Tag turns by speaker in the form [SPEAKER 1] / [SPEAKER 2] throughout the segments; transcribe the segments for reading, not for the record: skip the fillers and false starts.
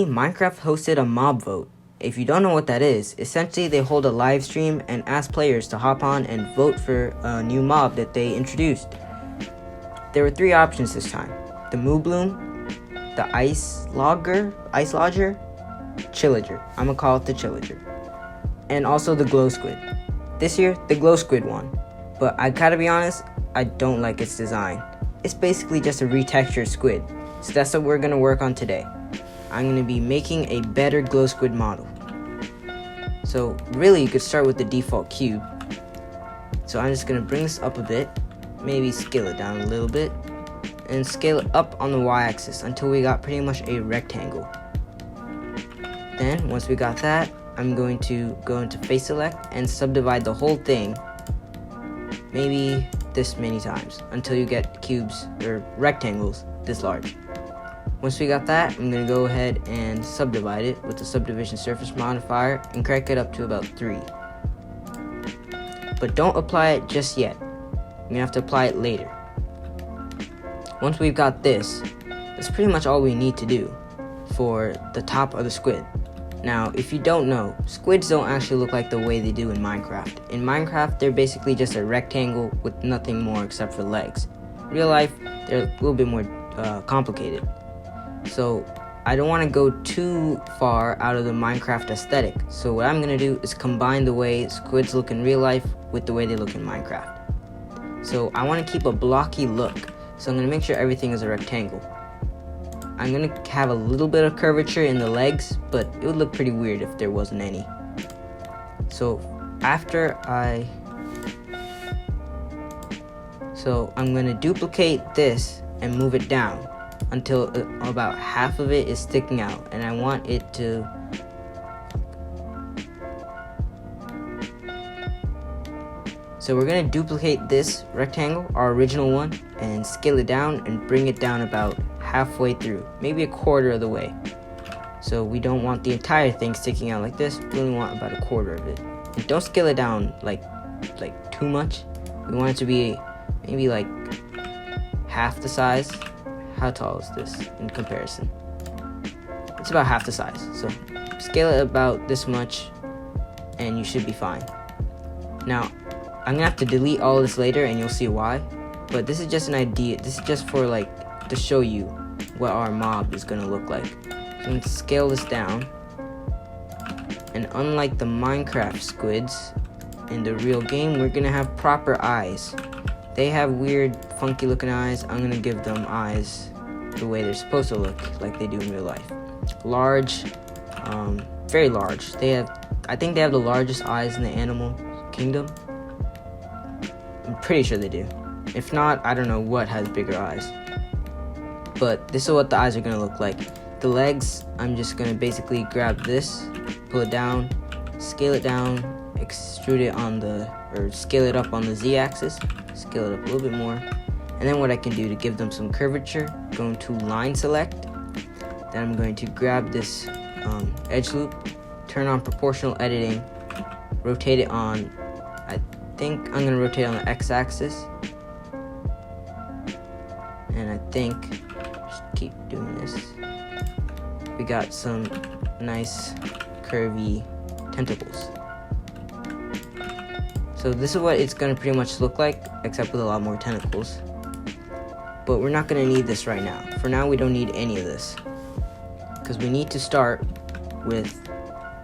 [SPEAKER 1] Minecraft hosted a mob vote. If you don't know what that is, essentially they hold a live stream and ask players to hop on and vote for a new mob that they introduced. There were 3 options this time: the Moo Bloom, the Ice Lodger, Chillager. I'm gonna call it the Chillager, and also the Glowsquid. This year, the Glowsquid won, but I gotta be honest, I don't like its design. It's basically just a retextured squid, so that's what we're gonna work on today. I'm going to be making a better Glowsquid model. So really you could start with the default cube. So I'm just going to bring this up a bit, maybe scale it down a little bit, and scale it up on the y-axis until we got pretty much a rectangle. Then once we got that, I'm going to go into face select and subdivide the whole thing maybe this many times until you get cubes or rectangles this large. Once we got that, I'm going to go ahead and subdivide it with the Subdivision surface modifier and crank it up to about 3. But don't apply it just yet. You're going to have to apply it later. Once we've got this, that's pretty much all we need to do for the top of the squid. Now, if you don't know, squids don't actually look like the way they do in Minecraft. In Minecraft, they're basically just a rectangle with nothing more except for legs. In real life, they're a little bit more complicated. So I don't want to go too far out of the Minecraft aesthetic. So what I'm going to do is combine the way squids look in real life with the way they look in Minecraft. So I want to keep a blocky look. So I'm going to make sure everything is a rectangle. I'm going to have a little bit of curvature in the legs, but it would look pretty weird if there wasn't any. So I'm going to duplicate this and move it down until about half of it is sticking out, and I want it to so we're going to duplicate this rectangle, our original one, and scale it down and bring it down about halfway through, maybe a quarter of the way. So we don't want the entire thing sticking out like this, we only want about a quarter of it. And don't scale it down like too much. We want it to be maybe like half the size. How tall is this in comparison? It's about half the size. So scale it about this much and you should be fine. Now, I'm gonna have to delete all of this later and you'll see why. But this is just an idea. This is just for to show you what our mob is gonna look like. So I'm gonna scale this down. And unlike the Minecraft squids, in the real game, we're gonna have proper eyes. They have weird, funky looking eyes. I'm gonna give them eyes the way they're supposed to look, like they do in real life. Large, very large. I think they have the largest eyes in the animal kingdom. I'm pretty sure they do. If not, I don't know what has bigger eyes. But this is what the eyes are gonna look like. The legs, I'm just gonna basically grab this, pull it down, scale it down, extrude it scale it up on the z-axis, scale it up a little bit more, and then what I can do to give them some curvature, going to line select, then I'm going to grab this edge loop, turn on proportional editing, rotate it on, I think I'm going to rotate on the x-axis, and I think, just keep doing this, we got some nice curvy tentacles. So this is what it's going to pretty much look like, except with a lot more tentacles. But we're not going to need this right now. For now, we don't need any of this, because we need to start with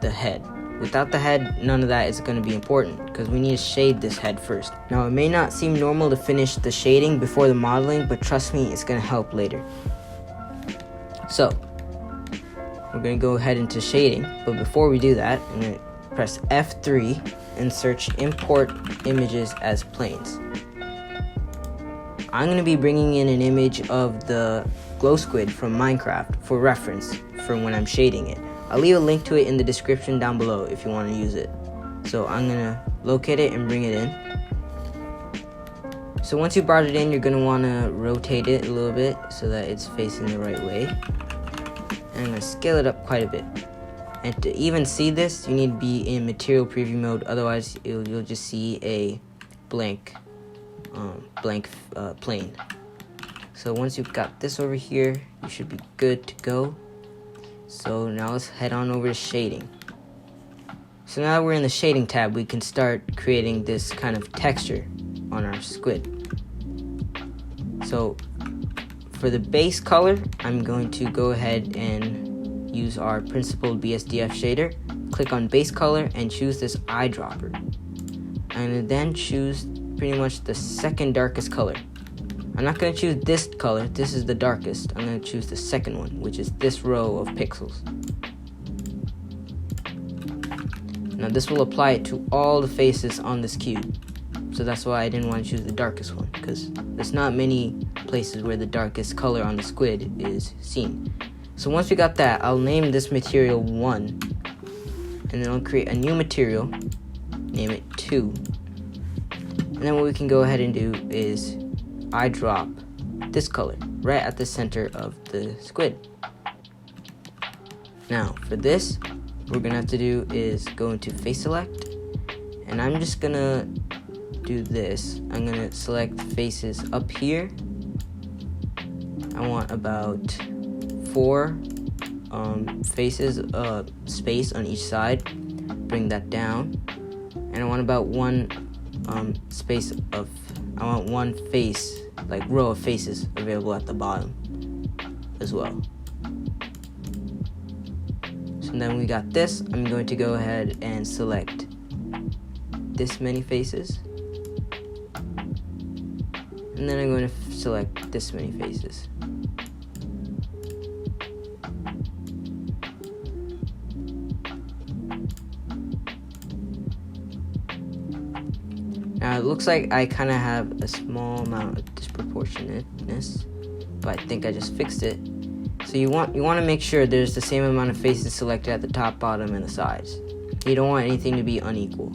[SPEAKER 1] the head. Without the head, none of that is going to be important, because we need to shade this head first. Now, it may not seem normal to finish the shading before the modeling, but trust me, it's going to help later. So, we're going to go ahead into shading, but before we do that, I'm going to press F3 and search import images as planes. I'm going to be bringing in an image of the Glowsquid from Minecraft for reference for when I'm shading it. I'll leave a link to it in the description down below if you want to use it. So I'm going to locate it and bring it in. So once you brought it in, you're going to want to rotate it a little bit so that it's facing the right way. And I'm going to scale it up quite a bit. And to even see this, you need to be in material preview mode, otherwise you'll just see a blank plane. So once you've got this over here, you should be good to go. So now let's head on over to shading. So now that we're in the shading tab, we can start creating this kind of texture on our squid. So for the base color, I'm going to go ahead and use our principled BSDF shader. Click on base color and choose this eyedropper. And then choose pretty much the second darkest color. I'm not going to choose this color, this is the darkest. I'm going to choose the second one, which is this row of pixels. Now this will apply it to all the faces on this cube. So that's why I didn't want to choose the darkest one, because there's not many places where the darkest color on the squid is seen. So once we got that, I'll name this material 1, and then I'll create a new material, name it 2. And then what we can go ahead and do is eyedrop this color right at the center of the squid. Now for this, what we're gonna have to do is go into face select, and I'm just gonna do this. I'm gonna select faces up here. I want about 4 faces space on each side. Bring that down, and I want about 1 space of, I want 1 face, like row of faces available at the bottom as well. So then we got this. I'm going to go ahead and select this many faces, and then I'm going to select this many faces. Now it looks like I kind of have a small amount of disproportionateness, but I think I just fixed it. So you want to make sure there's the same amount of faces selected at the top, bottom, and the sides. You don't want anything to be unequal.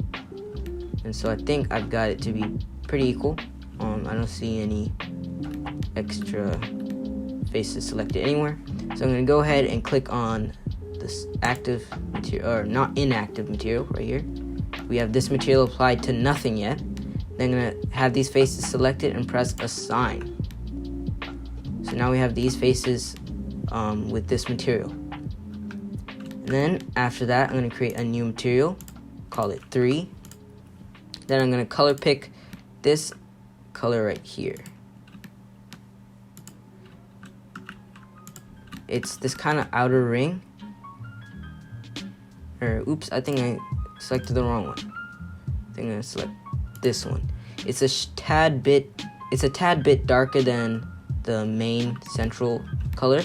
[SPEAKER 1] And so I think I've got it to be pretty equal. I don't see any extra faces selected anywhere. So I'm going to go ahead and click on this active material, or not inactive material right here. We have this material applied to nothing yet. Then I'm going to have these faces selected and press assign. So now we have these faces with this material. And then after that, I'm going to create a new material, call it 3. Then I'm going to color pick this color right here. It's this kind of outer ring. Or oops, I think I selected the wrong one. I think I'm going to select this one. It's a tad bit darker than the main central color,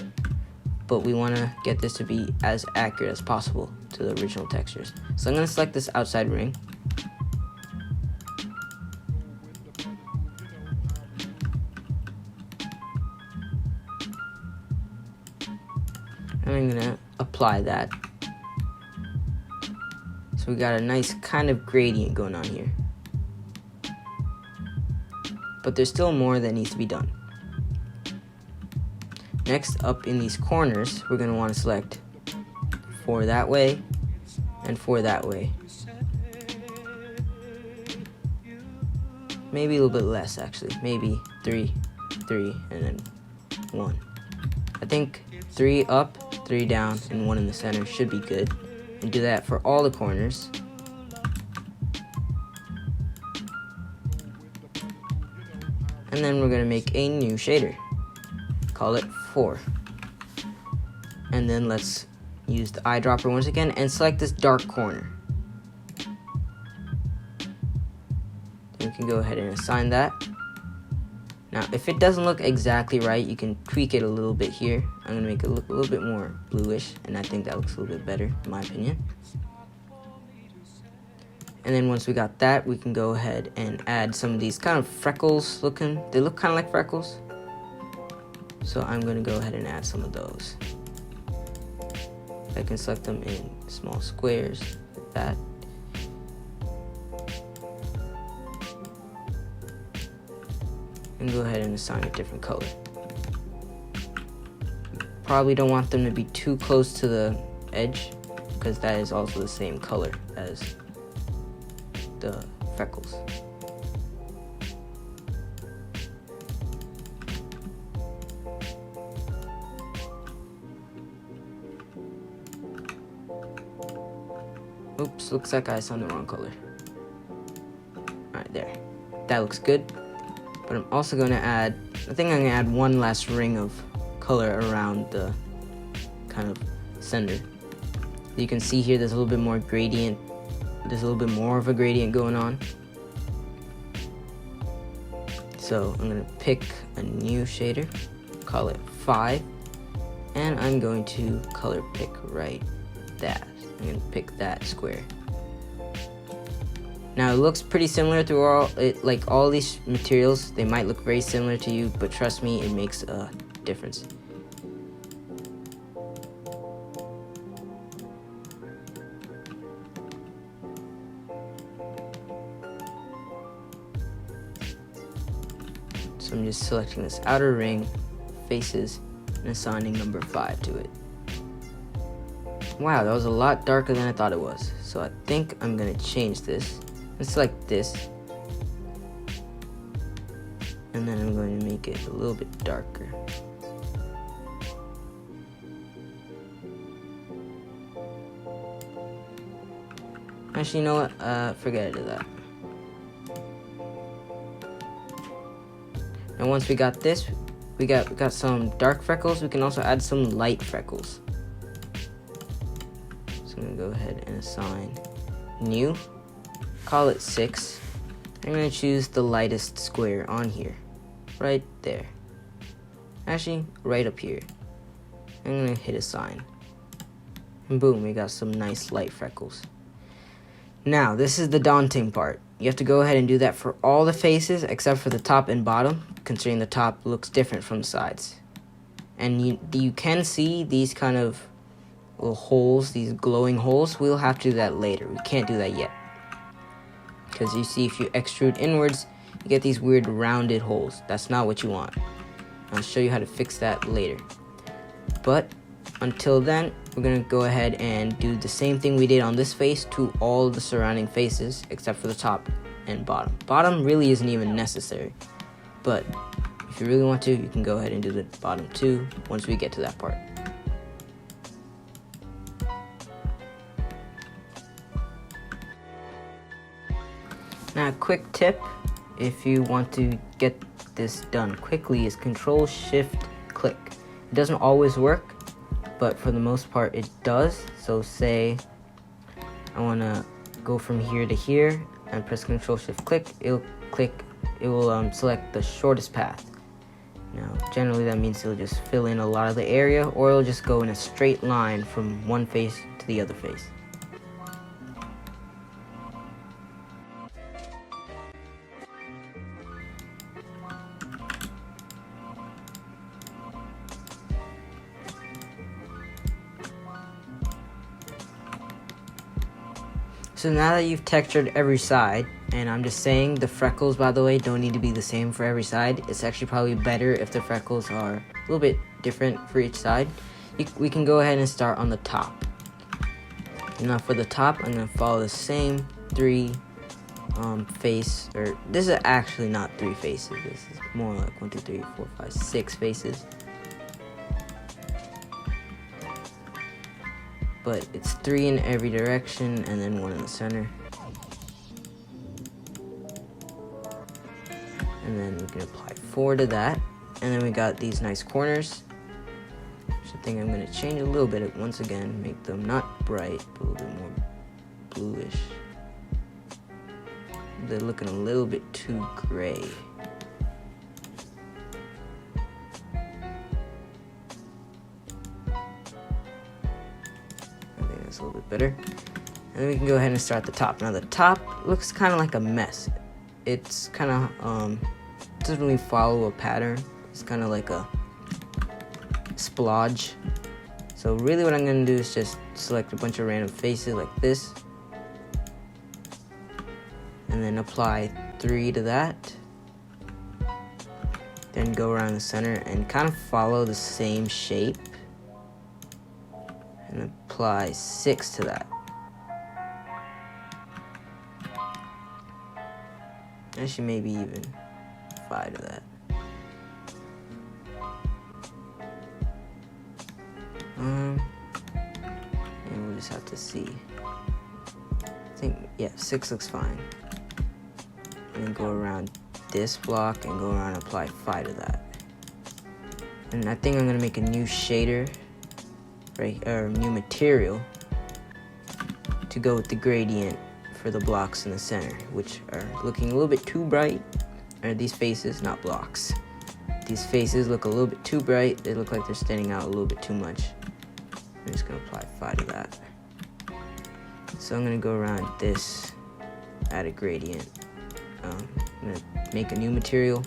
[SPEAKER 1] but we want to get this to be as accurate as possible to the original textures. So I'm going to select this outside ring. And I'm going to apply that. So we got a nice kind of gradient going on here. But there's still more that needs to be done. Next, up in these corners, we're going to want to select 4 that way and 4 that way. Maybe a little bit less actually. Maybe 3, 3, and then 1. I think 3 up, 3 down, and 1 in the center should be good. And do that for all the corners. And then we're going to make a new shader. Call it 4. And then let's use the eyedropper once again and select this dark corner. Then we can go ahead and assign that. Now, if it doesn't look exactly right, you can tweak it a little bit here. I'm going to make it look a little bit more bluish, and I think that looks a little bit better, in my opinion. And then once we got that, we can go ahead and add some of these kind of freckles looking. They look kind of like freckles. So I'm going to go ahead and add some of those. I can select them in small squares like that. And go ahead and assign a different color. Probably don't want them to be too close to the edge, because that is also the same color as the freckles. Oops, looks like I saw the wrong color. Alright, there. That looks good. But I'm also going to add, I think I'm going to add one last ring of color around the kind of center. You can see here there's a little bit more gradient. There's a little bit more of a gradient going on. So I'm going to pick a new shader, call it 5, and I'm going to color pick right that. I'm going to pick that square. Now it looks pretty similar to all these materials. They might look very similar to you, but trust me, it makes a difference. So I'm just selecting this outer ring, faces, and assigning number 5 to it. Wow, that was a lot darker than I thought it was. So I think I'm gonna change this. Let's select this. And then I'm going to make it a little bit darker. Actually, you know what? Forget that. And once we got this, we got some dark freckles. We can also add some light freckles. So I'm gonna go ahead and assign new, call it 6. I'm gonna choose the lightest square on here, right there. Actually, right up here. I'm gonna hit assign, and boom, we got some nice light freckles. Now, this is the daunting part. You have to go ahead and do that for all the faces except for the top and bottom, considering the top looks different from the sides. And you can see these kind of little holes, these glowing holes. We'll have to do that later. We can't do that yet. Because you see, if you extrude inwards, you get these weird rounded holes. That's not what you want. I'll show you how to fix that later. But until then, we're going to go ahead and do the same thing we did on this face to all the surrounding faces except for the top and bottom. Bottom really isn't even necessary, but if you really want to, you can go ahead and do the bottom too once we get to that part. Now, a quick tip if you want to get this done quickly is Control-Shift-Click. It doesn't always work, but for the most part it does. So say I want to go from here to here and press Control-Shift-Click, it will select the shortest path. Now generally that means it'll just fill in a lot of the area, or it'll just go in a straight line from one face to the other face. So now that you've textured every side, and I'm just saying the freckles, by the way, don't need to be the same for every side. It's actually probably better if the freckles are a little bit different for each side. We can go ahead and start on the top. Now for the top, I'm going to follow the same 3 face, or this is actually not 3 faces. This is more like 1, 2, 3, 4, 5, 6 faces. But it's 3 in every direction and then 1 in the center. And then we can apply 4 to that. And then we got these nice corners, which I think I'm going to change a little bit once again, make them not bright, but a little bit more bluish. They're looking a little bit too gray. A little bit better. And then we can go ahead and start the top. Now the top looks kind of like a mess. It's kind of doesn't really follow a pattern. It's kind of like a splodge. So really what I'm going to do is just select a bunch of random faces like this, and then apply 3 to that, then go around the center and kind of follow the same shape and apply 6 to that. Actually, maybe even 5 to that. And we'll just have to see. think, yeah, 6 looks fine. And then go around this block and go around and apply 5 to that. And I think I'm gonna make a new shader, right, or new material to go with the gradient for the blocks in the center, which are looking a little bit too bright. Or these faces, not blocks. These faces look a little bit too bright. They look like they're standing out a little bit too much. I'm just gonna apply 5 to that. So I'm gonna go around this, add a gradient. I'm gonna make a new material,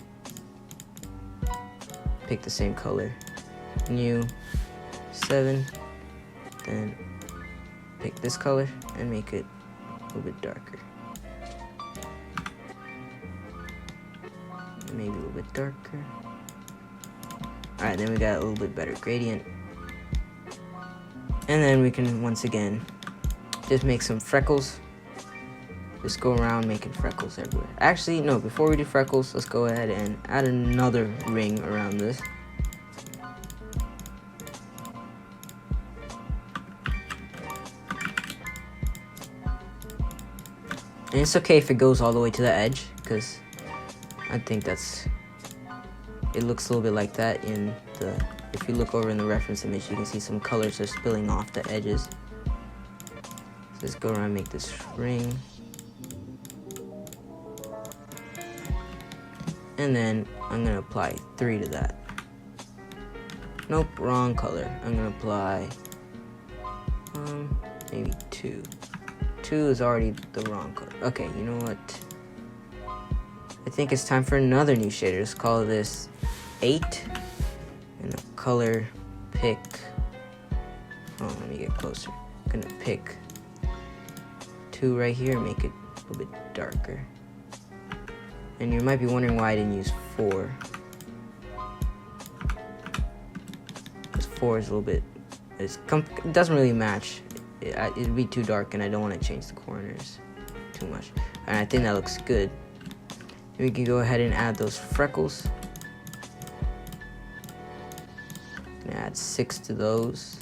[SPEAKER 1] pick the same color, new 7, then pick this color and make it a little bit darker. Maybe a little bit darker. Alright, then we got a little bit better gradient. And then we can once again just make some freckles. Just go around making freckles everywhere. Actually, no, before we do freckles, let's go ahead and add another ring around this. And it's okay if it goes all the way to the edge, because I think it looks a little bit like that in the, if you look over in the reference image, you can see some colors are spilling off the edges. So let's go around and make this ring. And then I'm gonna apply 3 to that. Nope, wrong color. I'm gonna apply maybe 2. 2 is already the wrong color. Okay, you know what? I think it's time for another new shader. Let's call this 8. And a color pick. Oh, let me get closer. I'm gonna pick 2 right here and make it a little bit darker. And you might be wondering why I didn't use 4. Because 4 is a little bit, it doesn't really match. It'd be too dark and I don't want to change the corners too much. And I think that looks good. We can go ahead and add those freckles. Add 6 to those.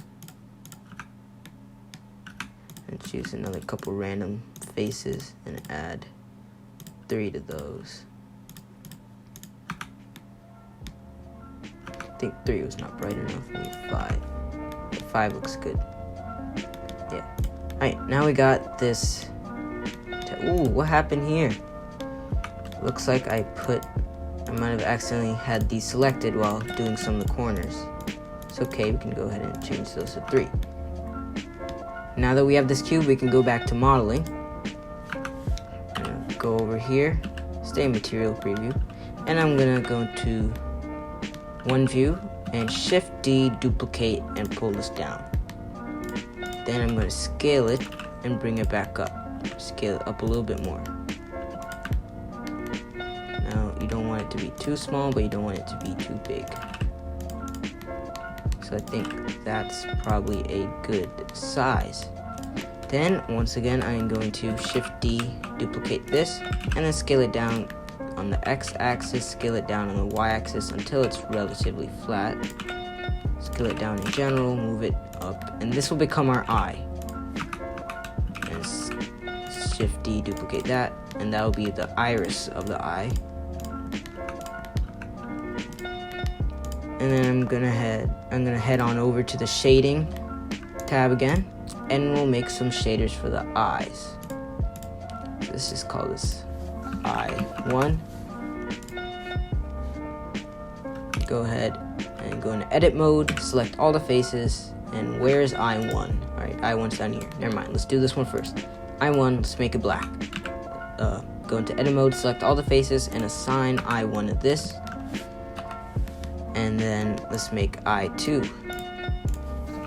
[SPEAKER 1] And choose another couple random faces and add 3 to those. I think 3 was not bright enough. We need 5. 5 looks good. Yeah. Alright, now we got this. Ooh, what happened here? Looks like I might have accidentally had these selected while doing some of the corners. It's okay, we can go ahead and change those to 3. Now that we have this cube, we can go back to modeling. I'm gonna go over here, stay in material preview, and I'm gonna go to one view and Shift D, duplicate, and pull this down. Then I'm gonna scale it and bring it back up. Scale it up a little bit more. Now, you don't want it to be too small, but you don't want it to be too big. So I think that's probably a good size. Then, once again, I'm going to Shift D, duplicate this, and then scale it down on the X-axis, scale it down on the Y-axis until it's relatively flat. Scale it down in general, move it up, and this will become our eye. And Shift D, duplicate that, and that will be the iris of the eye. And then I'm gonna head on over to the shading tab again, and we'll make some shaders for the eyes. So let's just call this eye 1. Go ahead and go into edit mode, select all the faces, and where's eye 1? Alright, eye 1's down here. Never mind, let's do this one first. Eye 1, let's make it black. Go into edit mode, select all the faces, and assign eye 1 to this. And then let's make eye 2.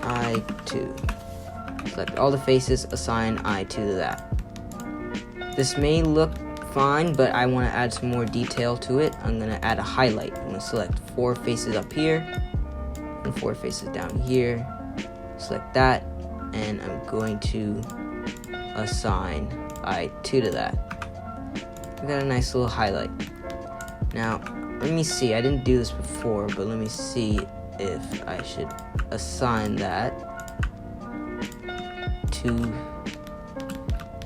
[SPEAKER 1] Eye 2. Select all the faces, assign eye 2 to that. This may look fine, but I want to add some more detail to it. I'm going to add a highlight. I'm going to select 4 faces up here and 4 faces down here. Select that, and I'm going to assign eye 2 to that. We got a nice little highlight. Now, let me see. I didn't do this before, but let me see if I should assign that to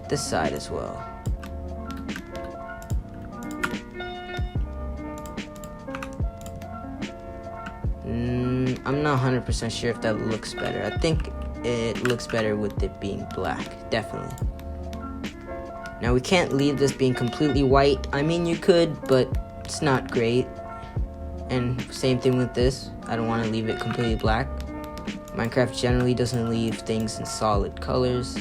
[SPEAKER 1] this side as well. I'm not 100% sure if that looks better. I think it looks better with it being black, definitely. Now we can't leave this being completely white. I mean, you could, but it's not great. And same thing with this. I don't want to leave it completely black. Minecraft generally doesn't leave things in solid colors.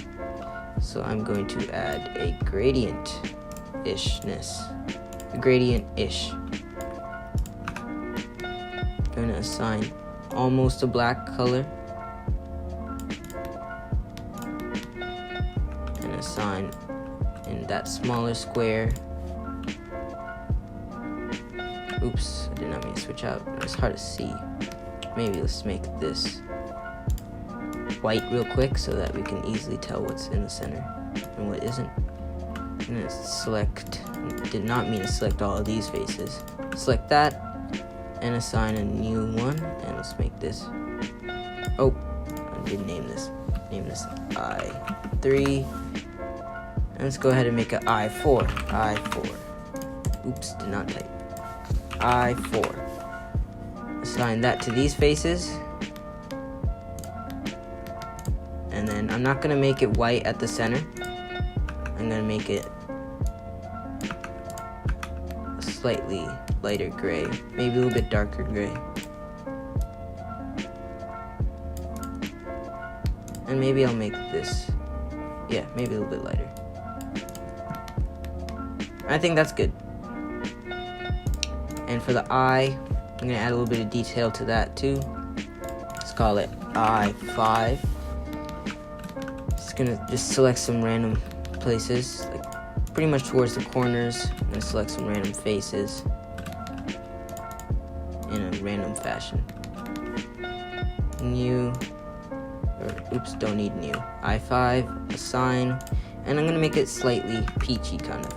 [SPEAKER 1] So I'm going to add a gradient-ishness. A gradient-ish. I'm going to assign almost a black color. And assign in that smaller square. Oops, I did not mean to switch out. It's hard to see. Maybe let's make this white real quick so that we can easily tell what's in the center and what isn't. I'm gonna select, did not mean to select all of these faces. Select that and assign a new one, and let's make this, oh, I did name this I3, and let's go ahead and make an I4, oops, did not type, I4, assign that to these faces, and then I'm not gonna make it white at the center, I'm gonna make it slightly lighter gray, maybe a little bit darker gray. And maybe I'll make this, yeah, maybe a little bit lighter. I think that's good. And for the eye, I'm gonna add a little bit of detail to that too. Let's call it I5. Gonna just select some random places, like pretty much towards the corners. I'm gonna select some random faces in a random fashion. New, or oops, don't need new. I5, assign, and I'm gonna make it slightly peachy kind of.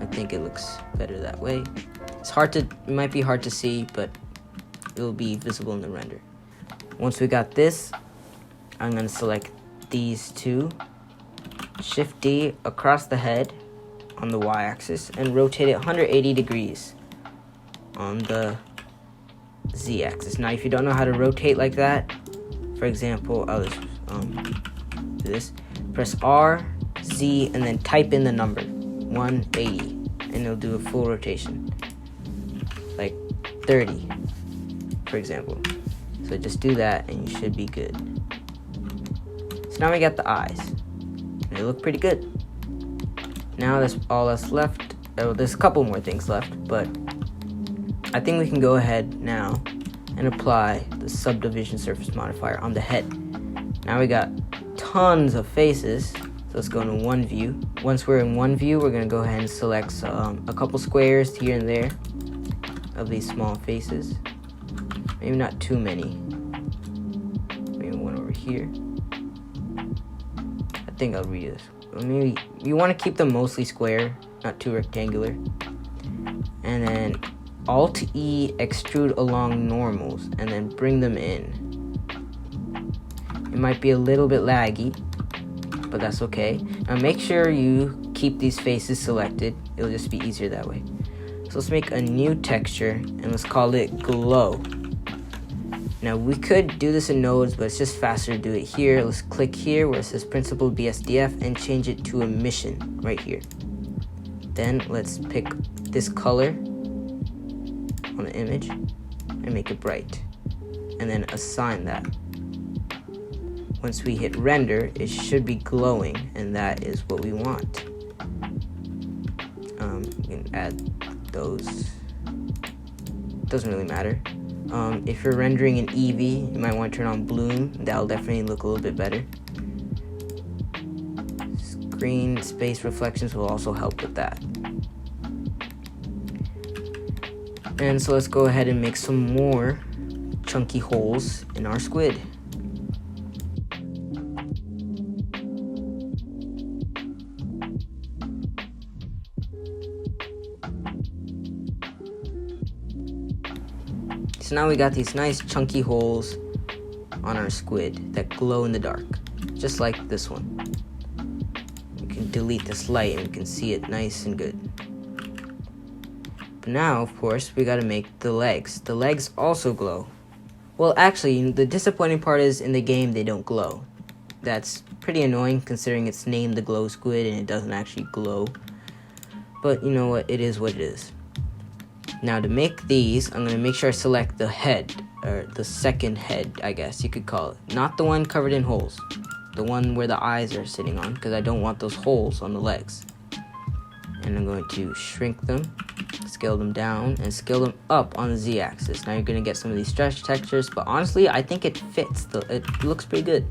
[SPEAKER 1] I think it looks better that way. It's hard to, it might be hard to see, but it will be visible in the render. Once we got this, I'm gonna select these two, Shift D across the head on the y-axis and rotate it 180 degrees on the z-axis. Now if you don't know how to rotate like that, for example, I'll just do this, press R, Z, and then type in the number 180 and it'll do a full rotation, like 30 for example. So just do that and you should be good. So now we got the eyes. They look pretty good. Now that's all that's left. Oh, there's a couple more things left, but I think we can go ahead now and apply the subdivision surface modifier on the head. Now we got tons of faces, so let's go into one view. Once we're in one view, we're gonna go ahead and select a couple squares here and there of these small faces. Maybe not too many. Maybe one over here. I think I'll read this. Maybe you want to keep them mostly square, not too rectangular. And then Alt-E, extrude along normals, and then bring them in. It might be a little bit laggy, but that's okay. Now make sure you keep these faces selected. It'll just be easier that way. So let's make a new texture, and let's call it Glow. Now we could do this in nodes, but it's just faster to do it here. Let's click here where it says Principled BSDF and change it to Emission right here. Then let's pick this color on the image and make it bright. And then assign that. Once we hit render, it should be glowing, and that is what we want. You can add those. Doesn't really matter. If you're rendering an Eevee, you might want to turn on Bloom. That'll definitely look a little bit better. Screen space reflections will also help with that. And so let's go ahead and make some more chunky holes in our squid. So now we got these nice chunky holes on our squid that glow in the dark, just like this one. can delete this light and we can see it nice and good. But now, of course, we gotta make the legs. The legs also glow. Well, actually, the disappointing part is in the game they don't glow. That's pretty annoying considering it's named the Glowsquid and it doesn't actually glow. But you know what, it is what it is. Now to make these, I'm going to make sure I select the head, or the second head, I guess you could call it. Not the one covered in holes. The one where the eyes are sitting on, because I don't want those holes on the legs. And I'm going to shrink them, scale them down, and scale them up on the Z-axis. Now you're going to get some of these stretch textures, but honestly, I think it fits. It looks pretty good.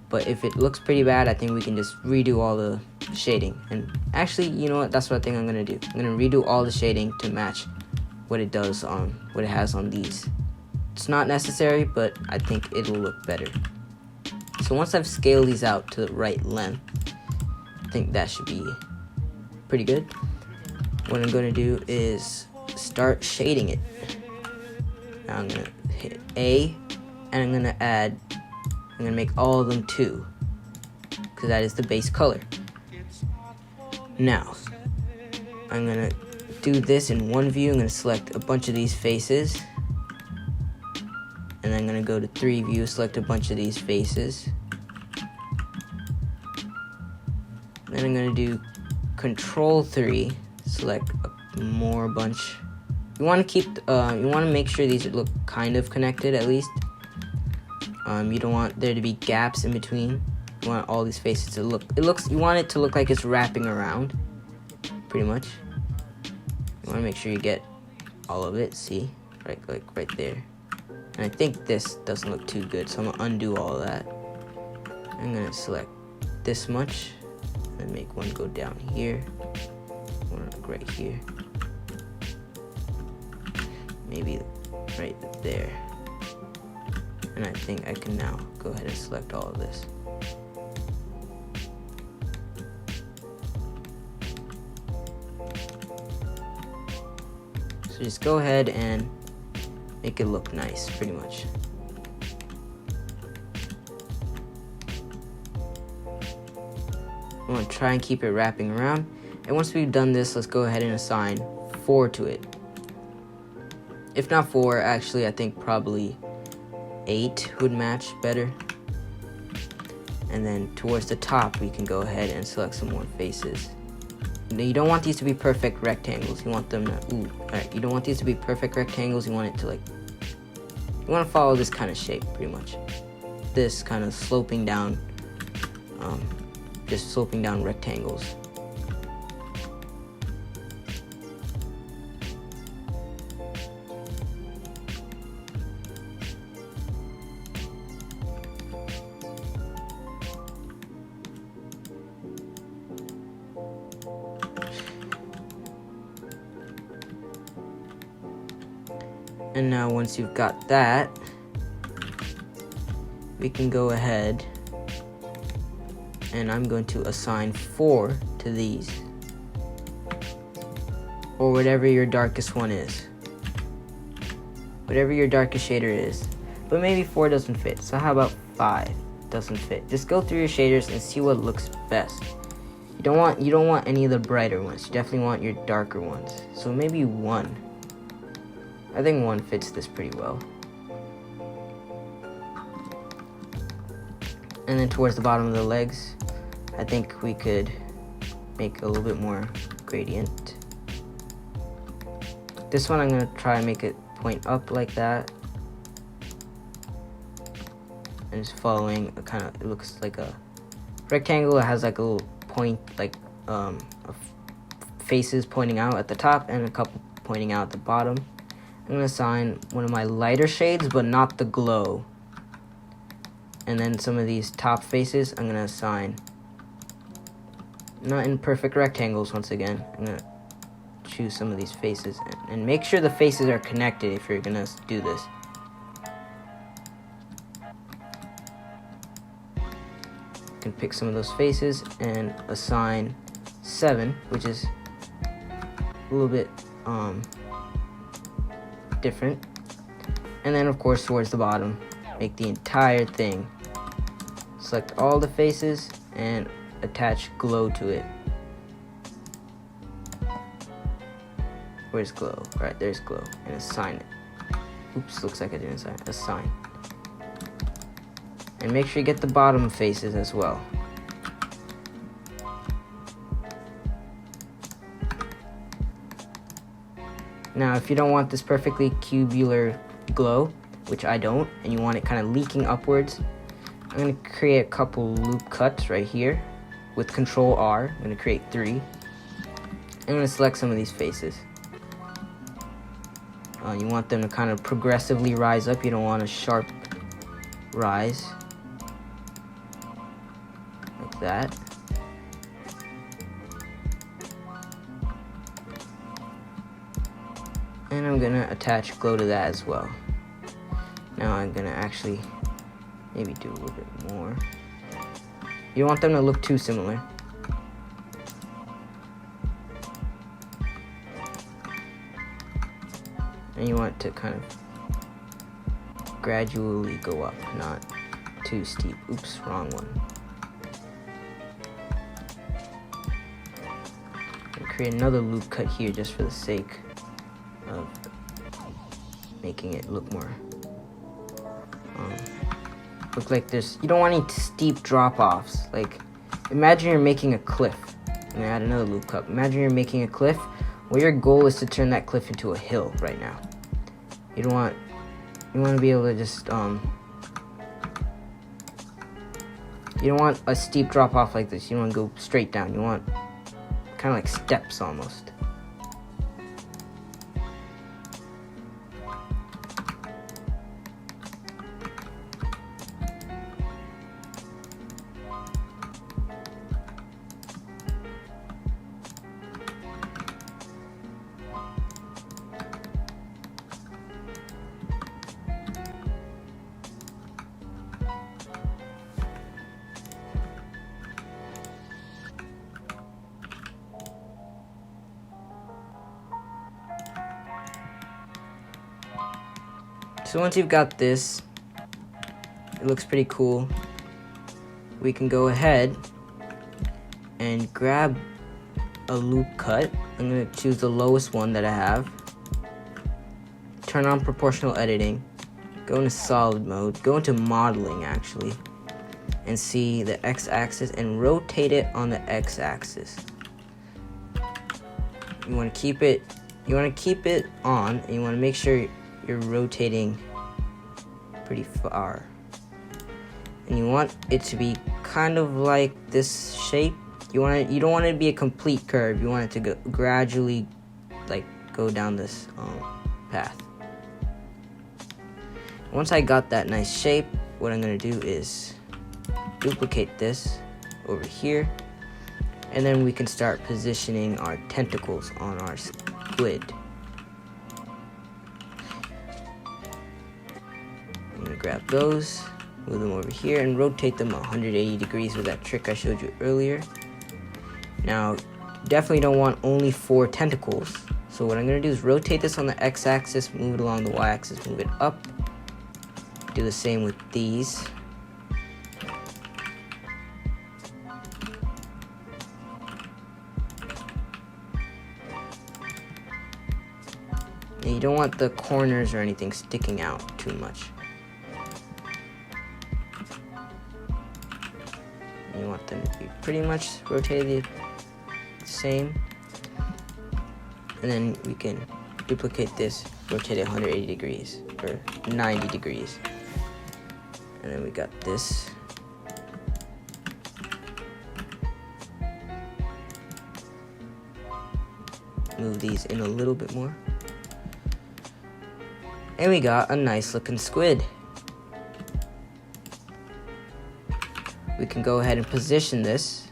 [SPEAKER 1] But if it looks pretty bad, I think we can just redo all the shading. And actually, you know what? That's what I think I'm gonna do. I'm gonna redo all the shading to match what it does on what it has on these. It's not necessary, but I think it'll look better. So once I've scaled these out to the right length, I think that should be pretty good. What I'm gonna do is start shading it. Now I'm gonna hit A, and I'm gonna make all of them 2, because that is the base color. Now, I'm gonna do this in one view. I'm gonna select a bunch of these faces, and I'm gonna go to 3 view, select a bunch of these faces. Then I'm gonna do Control 3, select a bunch. You want to keep, you want to make sure these look kind of connected at least. You don't want there to be gaps in between. You want all these faces to look, you want it to look like it's wrapping around, pretty much. You want to make sure you get all of it, see? Like right there. And I think this doesn't look too good, so I'm going to undo all of that. I'm going to select this much, and make one go down here, one right here. Maybe right there. And I think I can now go ahead and select all of this. So just go ahead and make it look nice, pretty much. I want to try and keep it wrapping around. And once we've done this, let's go ahead and assign 4 to it. If not 4, actually, I think probably 8 would match better. And then towards the top, we can go ahead and select some more faces. Now, you don't want these to be perfect rectangles. You want them to, alright, you don't want these to be perfect rectangles. You want it to you want to follow this kind of shape, pretty much. This kind of sloping down, just sloping down rectangles. And now once you've got that, we can go ahead and I'm going to assign 4 to these, or whatever your darkest one is, whatever your darkest shader is. But maybe 4 doesn't fit, so how about 5 doesn't fit? Just go through your shaders and see what looks best. You don't want any of the brighter ones. You definitely want your darker ones. So maybe 1. I think 1 fits this pretty well. And then towards the bottom of the legs, I think we could make a little bit more gradient. This one I'm going to try and make it point up like that. And just following a kind of, it looks like a rectangle. It has like a little point, like faces pointing out at the top and a couple pointing out at the bottom. I'm going to assign one of my lighter shades, but not the glow. And then some of these top faces, I'm going to assign, not in perfect rectangles once again. I'm going to choose some of these faces and make sure the faces are connected if you're going to do this. You can pick some of those faces and assign 7, which is a little bit different. And then of course towards the bottom, make the entire thing, select all the faces and attach glow to it. Where's glow? Right, there's glow. And assign it. Oops, looks like I didn't assign it. Assign. And make sure you get the bottom faces as well. Now, if you don't want this perfectly cubular glow, which I don't, and you want it kind of leaking upwards, I'm going to create a couple loop cuts right here with Control R. I'm going to create 3. I'm going to select some of these faces. You want them to kind of progressively rise up. You don't want a sharp rise like that. And I'm going to attach glow to that as well. Now I'm going to actually maybe do a little bit more. You don't want them to look too similar. And you want it to kind of gradually go up, not too steep. Oops, wrong one. And create another loop cut here just for the sake of making it look more look like this. You don't want any steep drop-offs. Like, imagine you're making a cliff. I'm gonna add another loop cut. Imagine you're making a cliff. Well, your goal is to turn that cliff into a hill right now. You want to be able to just you don't want a steep drop off like this. You don't want to go straight down. You want kind of like steps almost. So once you've got this, it looks pretty cool. We can go ahead and grab a loop cut. I'm going to choose the lowest one that I have. Turn on proportional editing. Go into solid mode. Go into modeling actually. And see the x-axis and rotate it on the x-axis. You want to keep it on, and you want to make sure you're rotating pretty far, and you want it to be kind of like this shape. You don't want it to be a complete curve. You want it to go gradually, like go down this path. Once I got that nice shape, what I'm gonna do is duplicate this over here, and then we can start positioning our tentacles on our squid. I'm gonna grab those, move them over here, and rotate them 180 degrees with that trick I showed you earlier. Now, definitely don't want only 4 tentacles. So what I'm gonna do is rotate this on the x-axis, move it along the y-axis, move it up. Do the same with these. And you don't want the corners or anything sticking out too much. You want them to be pretty much rotated the same. And then we can duplicate this, rotate it 180 degrees or 90 degrees. And then we got this. Move these in a little bit more. And we got a nice looking squid. We can go ahead and position this.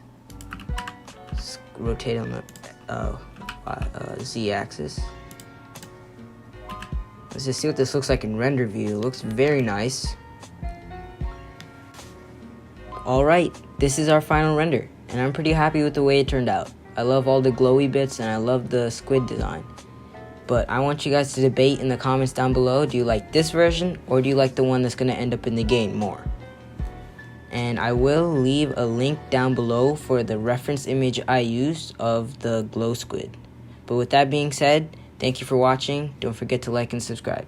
[SPEAKER 1] Rotate on the z-axis. Let's just see what this looks like in render view. It looks very nice. Alright, this is our final render, and I'm pretty happy with the way it turned out. I love all the glowy bits, and I love the squid design. But I want you guys to debate in the comments down below. Do you like this version, or do you like the one that's going to end up in the game more? And I will leave a link down below for the reference image I used of the Glowsquid. But with that being said, thank you for watching. Don't forget to like and subscribe.